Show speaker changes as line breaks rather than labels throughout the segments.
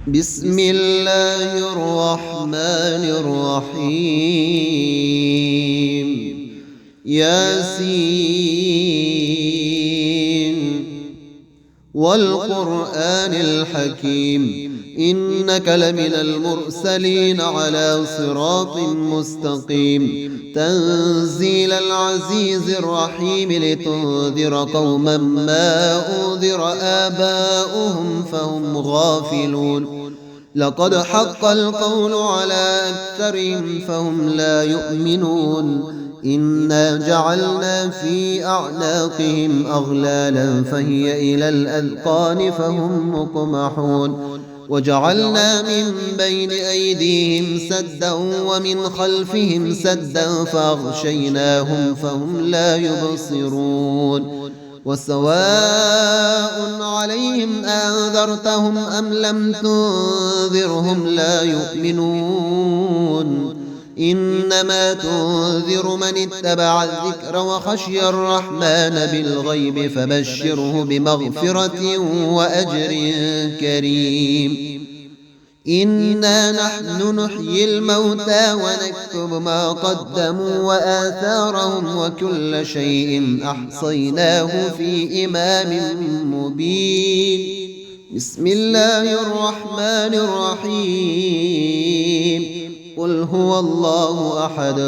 بسم الله الرحمن الرحيم. ياسين والقرآن الحكيم إنك لمن المرسلين على صراط مستقيم تنزيل العزيز الرحيم لتنذر قوما ما أنذر آباؤهم فهم غافلون لقد حق القول على أكثرهم فهم لا يؤمنون إنا جعلنا في أعناقهم أغلالا فهي إلى الأذقان فهم مقمحون وجعلنا من بين أيديهم سدا ومن خلفهم سدا فأغشيناهم فهم لا يبصرون وسواء عليهم أنذرتهم أم لم تنذرهم لا يؤمنون إنما تنذر من اتبع الذكر وخشي الرحمن بالغيب فبشره بمغفرة وأجر كريم إنا نحن نحيي الموتى ونكتب ما قدموا وآثارهم وكل شيء أحصيناه في إمام مبين بسم الله الرحمن الرحيم قل هو الله أحد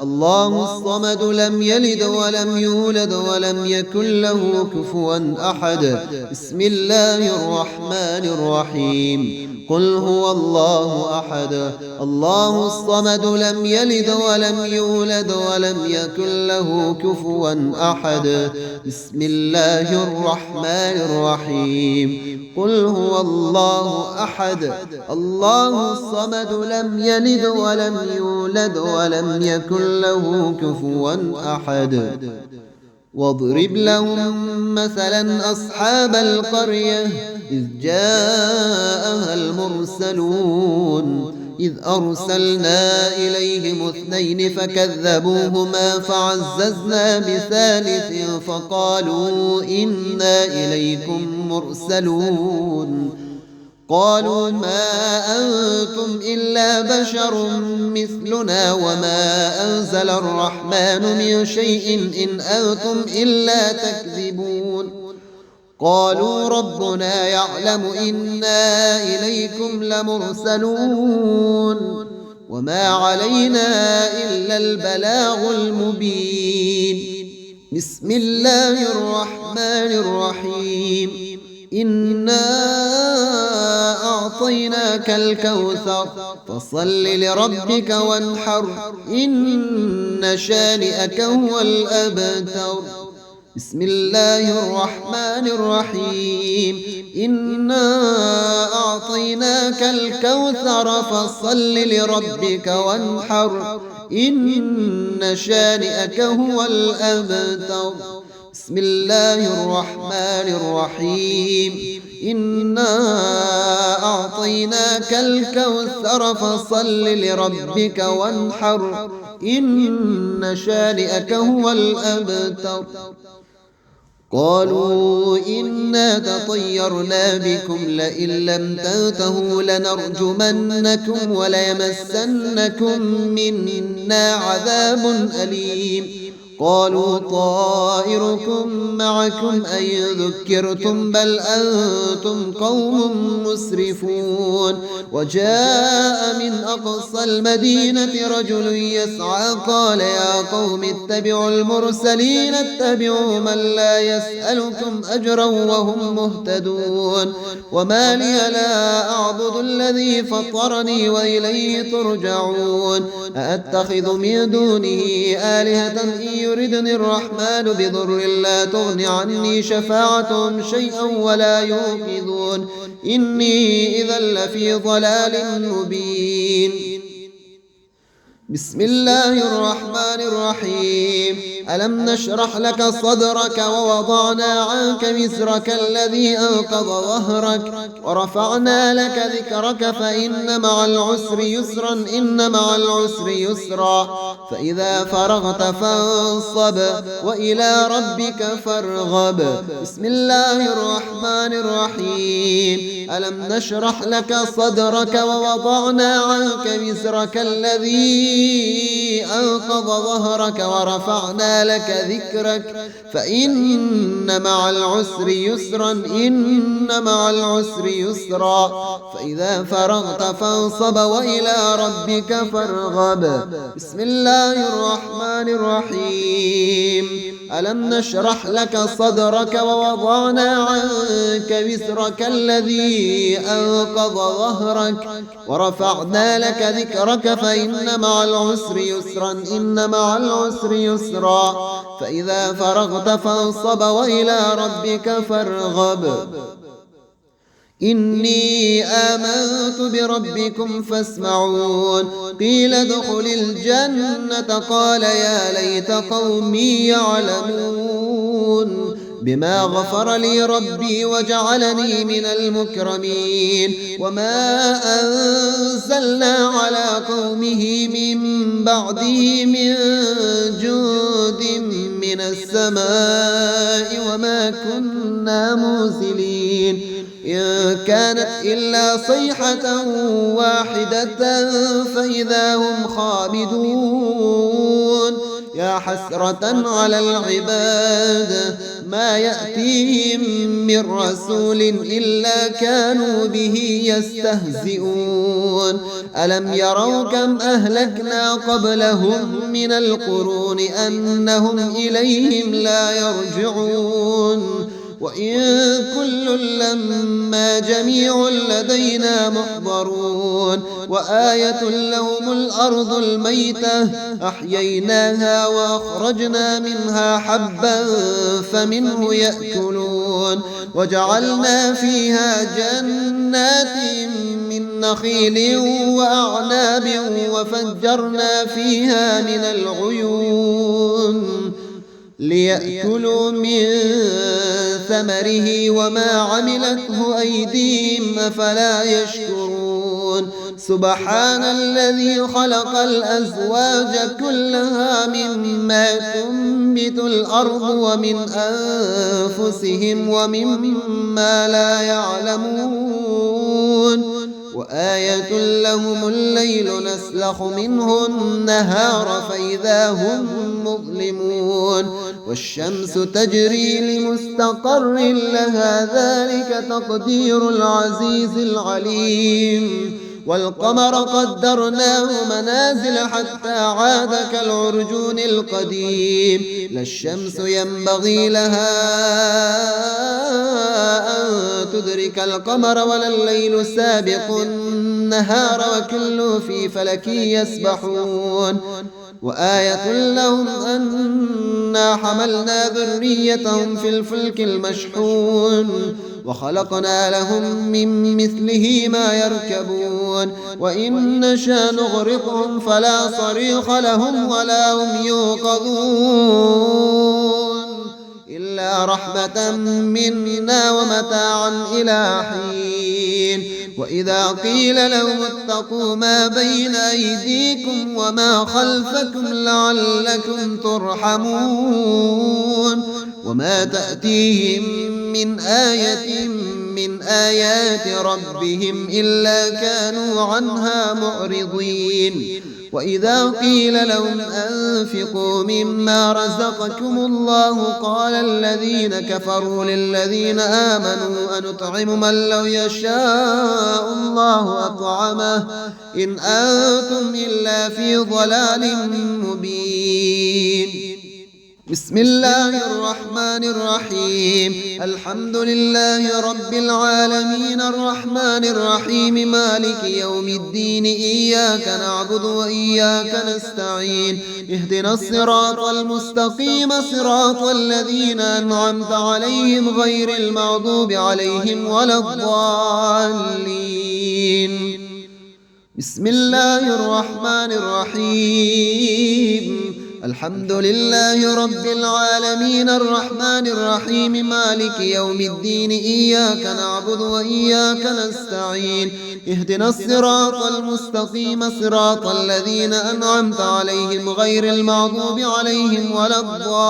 الله الصمد لم يلد ولم يولد ولم يكن له كفوا أحد بسم الله الرحمن الرحيم قل هو الله أحد الله الصمد لم يلد ولم يولد ولم يكن له كفوا أحد بسم الله الرحمن الرحيم قل هو الله أحد الله الصمد لم يلد ولم يولد ولم يكن له كفوا أحد واضرب لهم مثلا أصحاب القرية إذ جاءها المرسلون إذ أرسلنا إليهم اثنين فكذبوهما فعززنا بثالث فقالوا إنا إليكم مرسلون قالوا ما أنتم إلا بشر مثلنا وما أنزل الرحمن من شيء إن أنتم إلا تكذبون قالوا ربنا يعلم إنا إليكم لمرسلون وما علينا إلا البلاغ المبين بسم الله الرحمن الرحيم إنا أعطيناك الكوثر فصل لربك وانحر إن شانئك هو الأبتر بسم الله الرحمن الرحيم إنا أعطيناك الكوثر فصل لربك وانحر إن شانئك هو الأبتر بسم الله الرحمن الرحيم إنا أعطيناك الكوثر فصل لربك وانحر إن شانئك هو الأبتر قالوا إنا تطيرنا بكم لئن لم تنتهوا لنرجمنكم وليمسنكم منا عذاب أليم قالوا طائركم معكم أن ذكرتم بل أنتم قوم مسرفون وجاء من أقصى المدينة رجل يسعى قال يا قوم اتبعوا المرسلين اتبعوا من لا يسألكم أجرا وهم مهتدون وما لي لا أعبد الذي فطرني وإليه ترجعون أأتخذ من دونه آلهة إن يردني الرحمن بضر لا تغن عني شفاعتهم شيئا ولا يوقظون إني إذا لفي ضلال مبين بسم الله الرحمن الرحيم. ألم نشرح لك صدرك ووضعنا عنك وزرك الذي أنقض ظهرك ورفعنا لك ذكرك فإن مع العسر يسرا إن مع العسر يسرا فإذا فرغت فانصب وإلى ربك فارغب. بسم الله الرحمن الرحيم. ألم نشرح لك صدرك ووضعنا عنك وزرك الذي أنقض ظهرك ورفعنا لك ذكرك فإن مع العسر يسرا إن مع العسر يسرا فإذا فرغت فانصب وإلى ربك فارغب. بسم الله الرحمن الرحيم. ألم نشرح لك صدرك ووضعنا عنك وزرك الذي أنقض ظهرك ورفعنا لك ذكرك فإن مع العسر يسرا إن مع العسر يسرا فإذا فرغت فانصب وإلى ربك فارغب. إني آمنت بربكم فاسمعون. قيل ادخل الجنة قال يا ليت قومي يعلمون بما غفر لي ربي وجعلني من المكرمين. وما أنزلنا على قومه من بعده من جند من السماء وما كنا منزلين إن كانت إلا صيحة واحدة فإذا هم خامدون. يا حسرة على العباد ما يأتيهم من رسول إلا كانوا به يستهزئون. ألم يروا كم أهلكنا قبلهم من القرون أنهم إليهم لا يرجعون. وإن كل لما جميع لدينا محضرون. وآية لهم الأرض الميتة أحييناها وأخرجنا منها حبا فمنه يأكلون. وجعلنا فيها جنات من نخيل وأعناب وفجرنا فيها من العيون ليأكلوا من ثمره وما عملته أيديهم أفلا يشكرون. سبحان الذي خلق الأزواج كلها مما تنبت الأرض ومن أنفسهم ومما لا يعلمون. وآية لهم الليل نسلخ منه النهار فإذا هم مظلمون. والشمس تجري لمستقر لها ذلك تقدير العزيز العليم. والقمر قدرناه منازل حتى عاد كالعرجون القديم. لا الشمس ينبغي لها أن تدرك القمر ولا الليل سابق النهار وكل في فلك يسبحون. وآية لهم أنا حملنا ذريتهم في الفلك المشحون وخلقنا لهم من مثله ما يركبون. وإن نشأ نغرقهم فلا صريخ لهم ولا هم يوقظون إلا رحمة منا ومتاعا إلى حين. وإذا قيل لهم اتقوا ما بين أيديكم وما خلفكم لعلكم ترحمون. وما تأتيهم من آية من آيات ربهم إلا كانوا عنها معرضين. وإذا قيل لهم أنفقوا مما رزقكم الله قال الذين كفروا للذين آمنوا أنطعم من لو يشاء الله أطعمه إن أنتم إلا في ضلال مبين. بسم الله الرحمن الرحيم. الحمد لله رب العالمين الرحمن الرحيم مالك يوم الدين إياك نعبد وإياك نستعين اهدنا الصراط المستقيم صراط الذين أنعمت عليهم غير المغضوب عليهم ولا الضالين. بسم الله الرحمن الرحيم الحمد لله رب العالمين الرحمن الرحيم مالك يوم الدين إياك نعبد وإياك نستعين اهدنا الصراط المستقيم صراط الذين أنعمت عليهم غير المغضوب عليهم ولا الضالين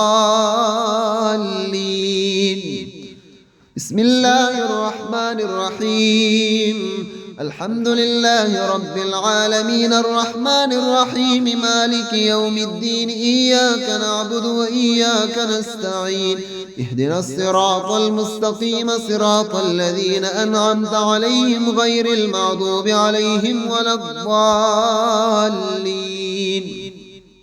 بسم الله الرحمن الرحيم الحمد لله رب العالمين الرحمن الرحيم مالك يوم الدين إياك نعبد وإياك نستعين اهدنا الصراط المستقيم صراط الذين أنعمت عليهم غير المغضوب عليهم ولا الضالين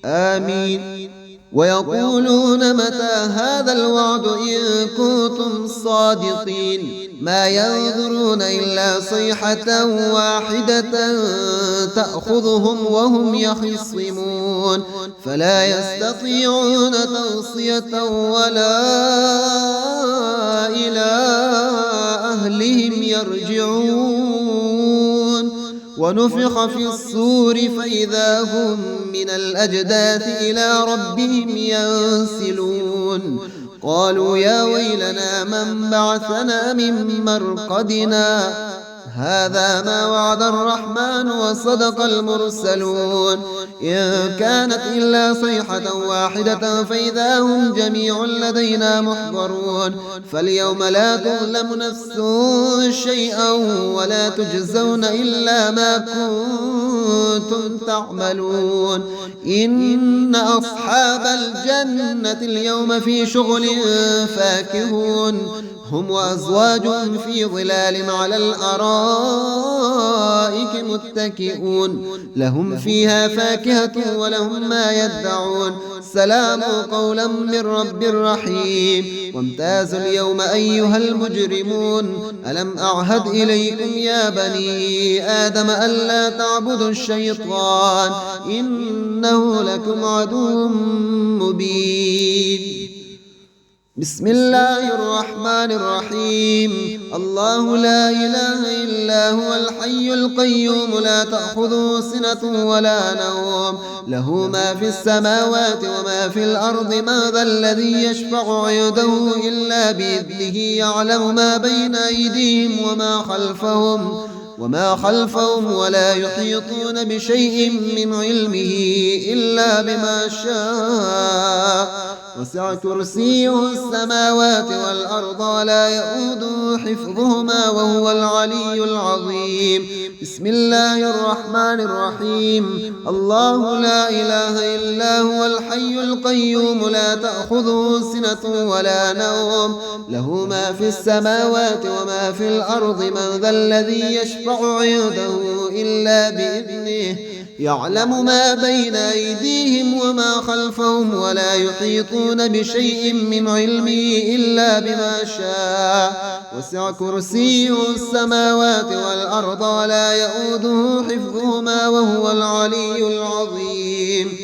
آمين ويقولون متى هذا الوعد إن كنتم صادقين ما ينظرون إلا صيحة واحدة تأخذهم وهم يخصمون فلا يستطيعون توصية ولا إلى أهلهم يرجعون ونفخ في الصور فإذا هم من الأجداث إلى ربهم ينسلون قالوا يا ويلنا من بعثنا من مرقدنا هذا ما وعد الرحمن وصدق المرسلون إن كانت إلا صيحة واحدة فإذا هم جميع لدينا محضرون فاليوم لا تظلم نفس شيئا ولا تجزون إلا ما كنتم تعملون إن أصحاب الجنة اليوم في شغل فاكهون هم وأزواجهم في ظلال على الأرائك متكئون لهم فيها فاكهة ولهم ما يدعون سلام قولا من رب رحيم وامتازوا اليوم أيها المجرمون ألم أعهد إليكم يا بني آدم ألا تعبدوا الشيطان إنه لكم عدو مبين بسم الله الرحمن الرحيم الله لا إله إلا هو الحي القيوم لا تأخذه سنة ولا نوم له ما في السماوات وما في الأرض ما ذا الذي يشفع عنده إلا بإذنه يعلم ما بين أيديهم وما خلفهم ولا يحيطون بشيء من علمه إلا بما شاء وسع كرسيه السماوات والأرض ولا يؤوده حفظهما وهو العلي العظيم بسم الله الرحمن الرحيم الله لا إله إلا هو الحي القيوم لا تأخذه سنة ولا نوم له ما في السماوات وما في الأرض من ذا الذي يشفع عنده إلا بإذنه يعلم ما بين أيديهم وما خلفهم ولا يحيطون بشيء من علمه إلا بما شاء وسع كرسيه السماوات والأرض ولا يؤوده حفظهما وهو العلي العظيم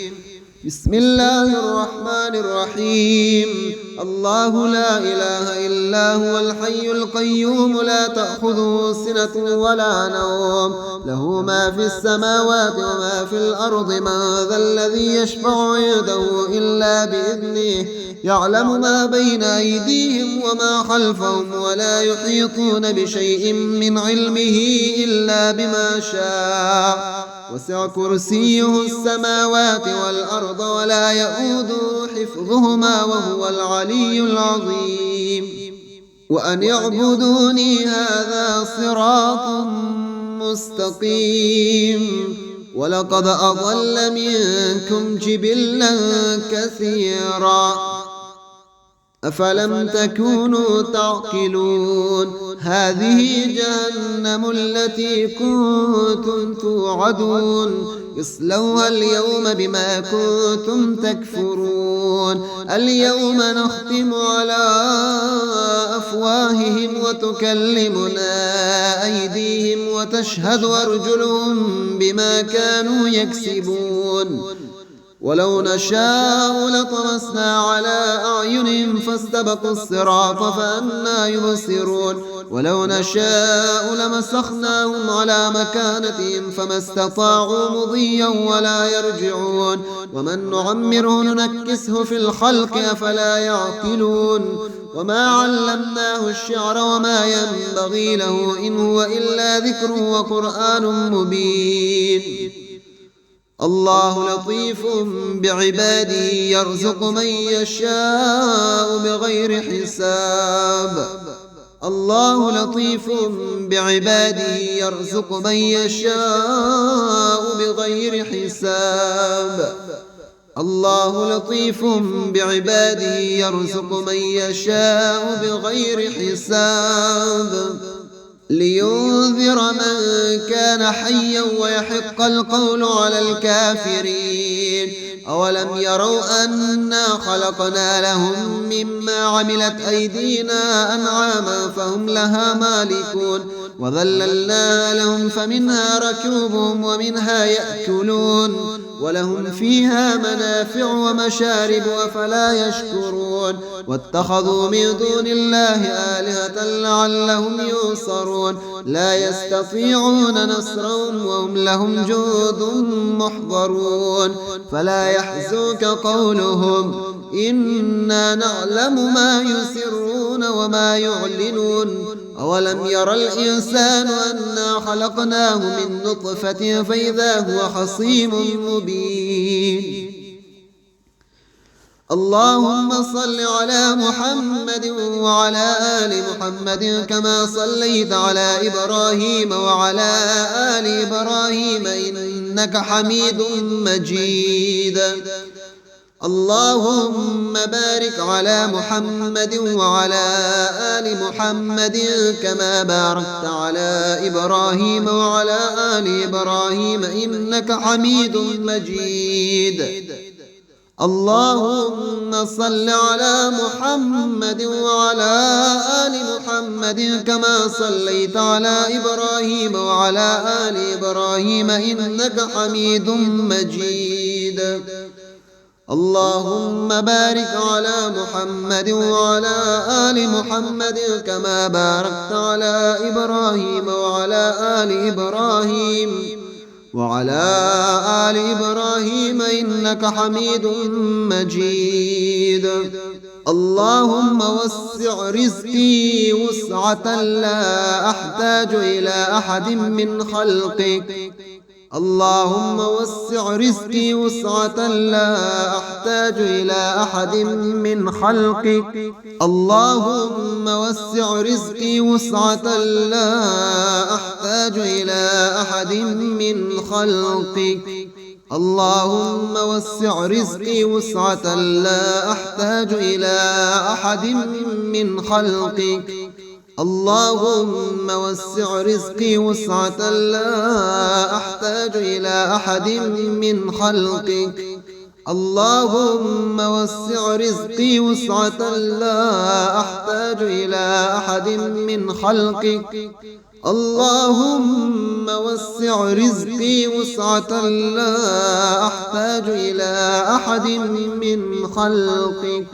بسم الله الرحمن الرحيم الله لا إله إلا هو الحي القيوم لا تأخذه سنة ولا نوم له ما في السماوات وما في الأرض من ذا الذي يشفع عنده إلا بإذنه يعلم ما بين أيديهم وما خلفهم ولا يحيطون بشيء من علمه إلا بما شاء وسع كرسيه السماوات والأرض ولا يؤوده حفظهما وهو العلي العظيم وأن اعبدوني هذا صراط مستقيم ولقد أضل منكم جبلا كثيرا أفلم تكونوا تعقلون هذه جهنم التي كنتم توعدون اصلوها اليوم بما كنتم تكفرون اليوم نختم على أفواههم وتكلمنا أيديهم وتشهد أيديهم وتشهد أرجلهم بما كانوا يكسبون. وتشهد أرجلهم بما كانوا يكسبون. يوم نختم على أفواههم وتكلمنا أيديهم وتشهد أرجلهم بما كانوا يكسبون. اليوم نختم على أفواههم وتكلمنا أيديهم وتشهد أرجلهم بما كانوا يكسبون. ولو نشاء لطمسنا على أعينهم فاستبقوا الصراط فأنى يبصرون ولو نشاء لمسخناهم على مكانتهم فما استطاعوا مضيا ولا يرجعون ومن نعمره ننكسه في الخلق أفلا يعقلون وما علمناه الشعر وما ينبغي له إن هو إلا ذكر وقرآن مبين الله لطيف بعباده يرزق من يشاء بغير حساب الله لطيف بعباده يرزق من يشاء بغير حساب الله لطيف بعباده يرزق من يشاء بغير حساب لينذر من كان حيا ويحق القول على الكافرين أولم يروا أنا خلقنا لهم مما عملت أيدينا أنعاما فهم لها مالكون وذللنا لهم فمنها ركوبهم ومنها يأكلون ولهم فيها منافع ومشارب أفلا يشكرون واتخذوا من دون الله آلهة لعلهم ينصرون لا يستطيعون نصرهم وهم لهم جند محضرون فلا يحزنك قولهم إنا نعلم ما يسرون وما يعلنون أولم ير الإنسان أنا خلقناه من نطفة فإذا هو خصيم مبين اللهم صل على محمد وعلى آل محمد كما صليت على إبراهيم وعلى آل إبراهيم إنك حميد مجيد اللهم بارك على محمد وعلى آل محمد كما باركت على إبراهيم وعلى آل إبراهيم إنك حميد مجيد اللهم صل على محمد وعلى آل محمد كما صليت على إبراهيم وعلى آل إبراهيم إنك حميد مجيد اللهم بارك على محمد وعلى آل محمد كما باركت على إبراهيم وعلى آل إبراهيم إنك حميد مجيد اللهم وسع رزقي وسعة لا أحتاج إلى أحد من خلقك اللهم وسع رزقي وسعة لا أحتاج إلى أحد من خلقك اللهم وسع رزقي وسعة لا أحتاج إلى أحد من خلقك اللهم وسع رزقي وسعة لا أحتاج إلى أحد من خلقك اللهم وسع رزقي وسعة لا أحتاج إلى أحد من خلقك اللهم وسع رزقي وسعة لا أحتاج إلى أحد من خلقك اللهم وسع رزقي وسعة لا أحتاج إلى أحد من خلقك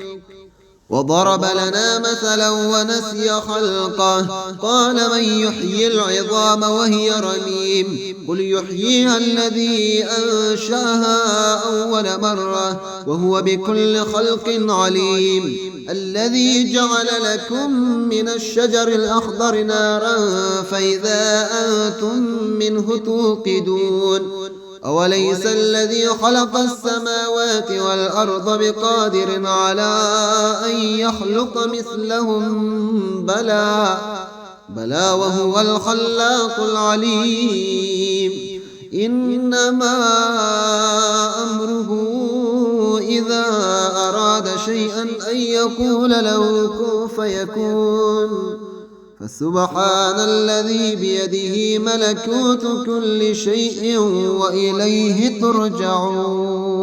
وضرب لنا مثلا ونسي خلقه قال من يحيي العظام وهي رميم قل يحييها الذي أنشأها أول مرة وهو بكل خلق عليم الذي جعل لكم من الشجر الأخضر نارا فإذا أنتم منه توقدون أوليس الذي خلق السماوات والأرض بقادر على أن يخلق مثلهم بلى وهو الخلاق العليم إنما أمره إذا أراد شيئا أن يقول له كن فيكون فسبحان الذي بيده ملكوت كل شيء وإليه ترجعون